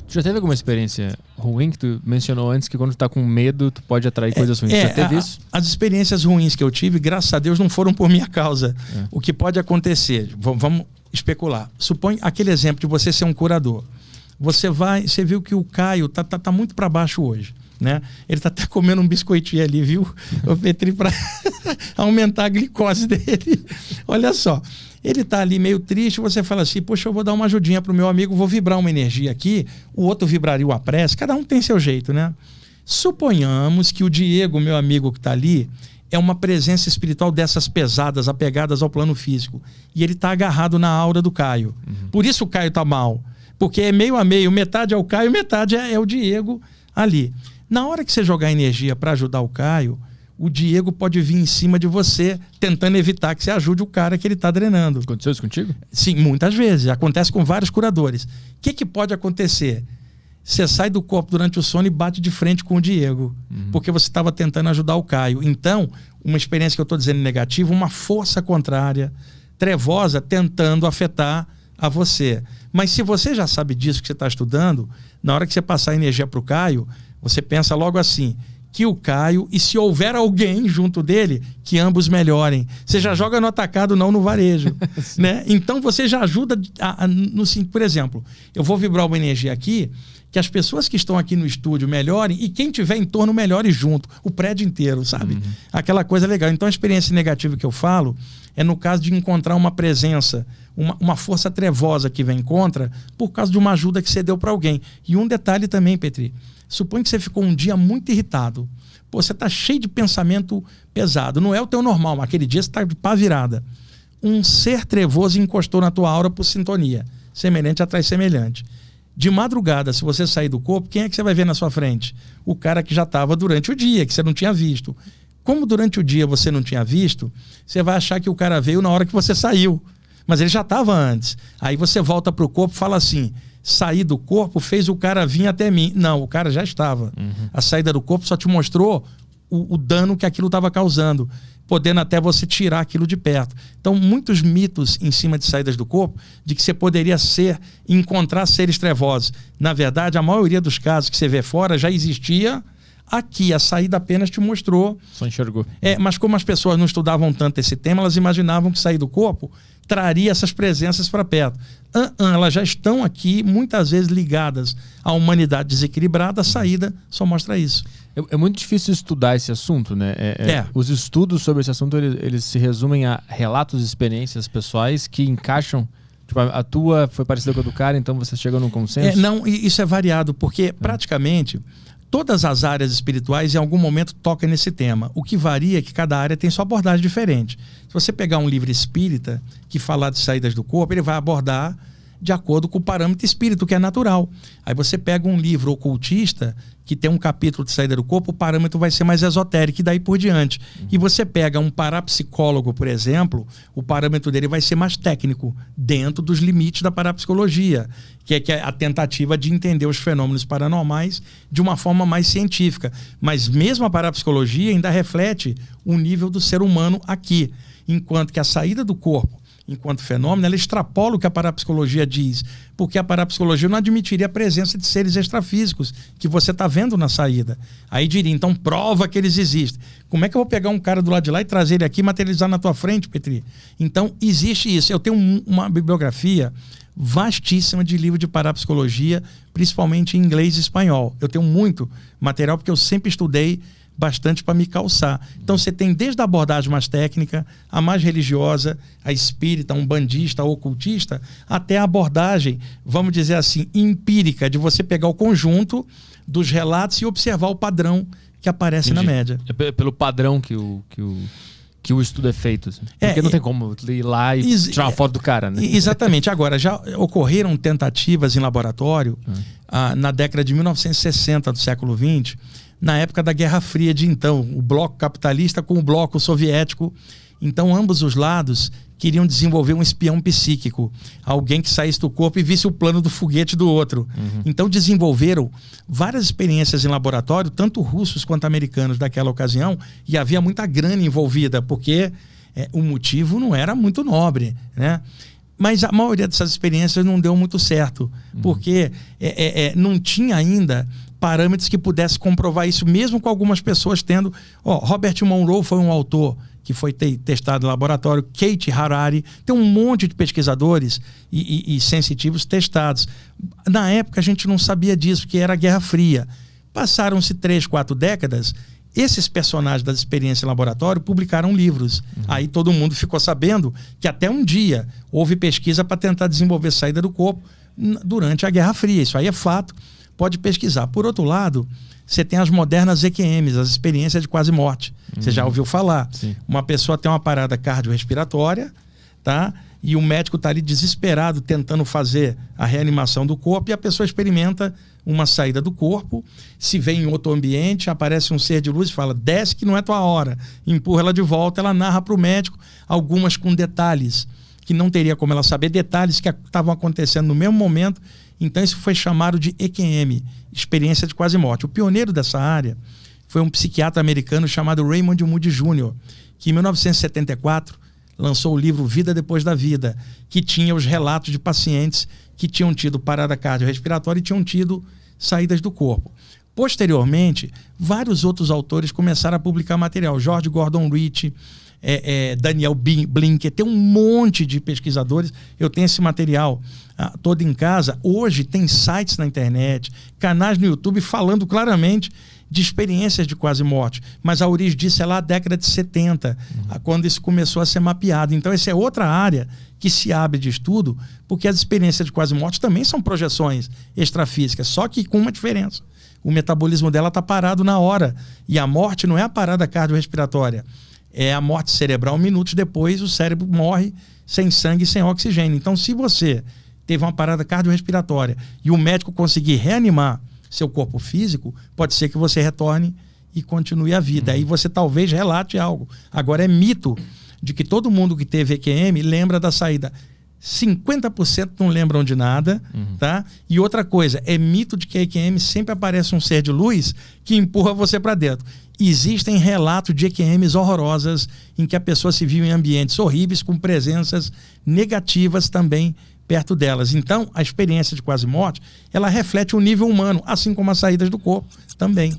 Tu já teve alguma experiência ruim que tu mencionou antes, que quando tu tá com medo, tu pode atrair coisas ruins? Já teve isso? As experiências ruins que eu tive, graças a Deus, não foram por minha causa. O que pode acontecer, vamos especular. Supõe aquele exemplo de você ser um curador. Você viu que o Caio tá muito para baixo hoje, né? Ele tá até comendo um biscoitinho ali, viu? O Petri, para aumentar a glicose dele. Olha só. Ele tá ali meio triste, você fala assim, poxa, eu vou dar uma ajudinha pro meu amigo, vou vibrar uma energia aqui, o outro vibraria uma prece, cada um tem seu jeito, né? Suponhamos que o Diego, meu amigo que tá ali, é uma presença espiritual dessas pesadas, apegadas ao plano físico, e ele tá agarrado na aura do Caio. Por isso o Caio tá mal, porque é meio a meio, metade é o Caio, metade é o Diego ali. Na hora que você jogar energia para ajudar o Caio, o Diego pode vir em cima de você, tentando evitar que você ajude o cara que ele está drenando. Aconteceu isso contigo? Sim, muitas vezes. Acontece com vários curadores. O que pode acontecer? Você sai do corpo durante o sono e bate de frente com o Diego, porque você estava tentando ajudar o Caio. Então, uma experiência que eu estou dizendo negativa, uma força contrária, trevosa, tentando afetar a você. Mas se você já sabe disso que você está estudando, na hora que você passar a energia para o Caio, você pensa logo assim, que o Caio, e se houver alguém junto dele, que ambos melhorem. Você já joga no atacado, não no varejo. Né? Então você já ajuda, por exemplo, eu vou vibrar uma energia aqui, que as pessoas que estão aqui no estúdio melhorem e quem tiver em torno melhore junto, o prédio inteiro, sabe? Aquela coisa legal. Então a experiência negativa que eu falo é no caso de encontrar uma presença, uma força trevosa que vem contra, por causa de uma ajuda que você deu para alguém. E um detalhe também, Petri, suponha que você ficou um dia muito irritado. Pô, você tá cheio de pensamento pesado. Não é o teu normal, aquele dia você tá de pá virada. Um ser trevoso encostou na tua aura por sintonia. Semelhante atrai semelhante. De madrugada, se você sair do corpo, quem é que você vai ver na sua frente? O cara que já estava durante o dia, que você não tinha visto. Como durante o dia você não tinha visto, você vai achar que o cara veio na hora que você saiu. Mas ele já estava antes. Aí você volta pro corpo e fala assim, sair do corpo fez o cara vir até mim. Não, o cara já estava. A saída do corpo só te mostrou o dano que aquilo estava causando, podendo até você tirar aquilo de perto. Então, muitos mitos em cima de saídas do corpo, de que você poderia encontrar seres trevosos. Na verdade, a maioria dos casos que você vê fora já existia aqui. A saída apenas te mostrou. Só enxergou. Mas como as pessoas não estudavam tanto esse tema, elas imaginavam que sair do corpo traria essas presenças para perto. Elas já estão aqui, muitas vezes ligadas à humanidade desequilibrada, a saída só mostra isso. É muito difícil estudar esse assunto, né? Os estudos sobre esse assunto, eles se resumem a relatos e experiências pessoais que encaixam. Tipo, a tua foi parecida com a do cara, então você chegou num consenso? Não, isso é variado, porque praticamente todas as áreas espirituais em algum momento tocam nesse tema. O que varia é que cada área tem sua abordagem diferente. Se você pegar um livro espírita que falar de saídas do corpo, ele vai abordar de acordo com o parâmetro espírito, que é natural. Aí você pega um livro ocultista que tem um capítulo de saída do corpo, o parâmetro vai ser mais esotérico e daí por diante. E você pega um parapsicólogo, por exemplo, o parâmetro dele vai ser mais técnico, dentro dos limites da parapsicologia, que é a tentativa de entender os fenômenos paranormais de uma forma mais científica. Mas mesmo a parapsicologia ainda reflete o nível do ser humano aqui, enquanto que a saída do corpo, enquanto fenômeno, ela extrapola o que a parapsicologia diz, porque a parapsicologia não admitiria a presença de seres extrafísicos que você está vendo na saída. Aí diria, então prova que eles existem. Como é que eu vou pegar um cara do lado de lá e trazer ele aqui e materializar na tua frente, Petri? Então existe isso. Eu tenho uma bibliografia vastíssima de livro de parapsicologia, principalmente em inglês e espanhol. Eu tenho muito material porque eu sempre estudei bastante para me calçar. Então você tem desde a abordagem mais técnica, a mais religiosa, a espírita, a umbandista, a ocultista, até a abordagem, vamos dizer assim, empírica, de você pegar o conjunto dos relatos e observar o padrão que aparece na média. É pelo padrão que o estudo é feito. Assim. Porque não tem como ir lá e tirar uma foto do cara, né? Exatamente. Agora, já ocorreram tentativas em laboratório na década de 1960 do século XX, na época da Guerra Fria de então, o bloco capitalista com o bloco soviético. Então, ambos os lados queriam desenvolver um espião psíquico, alguém que saísse do corpo e visse o plano do foguete do outro. Então, desenvolveram várias experiências em laboratório, tanto russos quanto americanos daquela ocasião, e havia muita grana envolvida, porque o motivo não era muito nobre, né? Mas a maioria dessas experiências não deu muito certo, porque não tinha ainda parâmetros que pudessem comprovar isso, mesmo com algumas pessoas tendo... Robert Monroe foi um autor que foi testado no laboratório, Kate Harari, tem um monte de pesquisadores e sensitivos testados. Na época a gente não sabia disso, porque era a Guerra Fria. Passaram-se 3, 4 décadas, esses personagens das experiências em laboratório publicaram livros. Aí todo mundo ficou sabendo que até um dia houve pesquisa para tentar desenvolver saída do corpo durante a Guerra Fria. Isso aí é fato, pode pesquisar. Por outro lado, você tem as modernas EQMs, as experiências de quase morte. Você já ouviu falar. Sim. Uma pessoa tem uma parada cardiorrespiratória, tá? E o médico está ali desesperado tentando fazer a reanimação do corpo, e a pessoa experimenta uma saída do corpo, se vê em outro ambiente, aparece um ser de luz e fala, desce que não é tua hora, empurra ela de volta, ela narra para o médico, algumas com detalhes que não teria como ela saber, detalhes que estavam acontecendo no mesmo momento. Então isso foi chamado de EQM, experiência de quase morte. O pioneiro dessa área foi um psiquiatra americano chamado Raymond Moody Jr., que em 1974 lançou o livro Vida Depois da Vida, que tinha os relatos de pacientes que tinham tido parada cardiorrespiratória e tinham tido saídas do corpo. Posteriormente, vários outros autores começaram a publicar material. George Gordon Ritchie, Daniel Blinker, tem um monte de pesquisadores. Eu tenho esse material todo em casa. Hoje tem sites na internet, canais no YouTube falando claramente de experiências de quase morte, mas a origem disso é lá na década de 70, quando isso começou a ser mapeado. Então essa é outra área que se abre de estudo, porque as experiências de quase morte também são projeções extrafísicas, só que com uma diferença: o metabolismo dela está parado na hora, e a morte não é a parada cardiorrespiratória, é a morte cerebral. Minutos depois o cérebro morre sem sangue e sem oxigênio. Então, se você teve uma parada cardiorrespiratória e o médico conseguir reanimar seu corpo físico, pode ser que você retorne e continue a vida. Aí você talvez relate algo. Agora, é mito de que todo mundo que teve EQM lembra da saída. 50% não lembram de nada, tá? E outra coisa, é mito de que a EQM sempre aparece um ser de luz que empurra você para dentro. Existem relatos de EQMs horrorosas em que a pessoa se viu em ambientes horríveis com presenças negativas também perto delas. Então, a experiência de quase morte, ela reflete o nível humano, assim como as saídas do corpo também.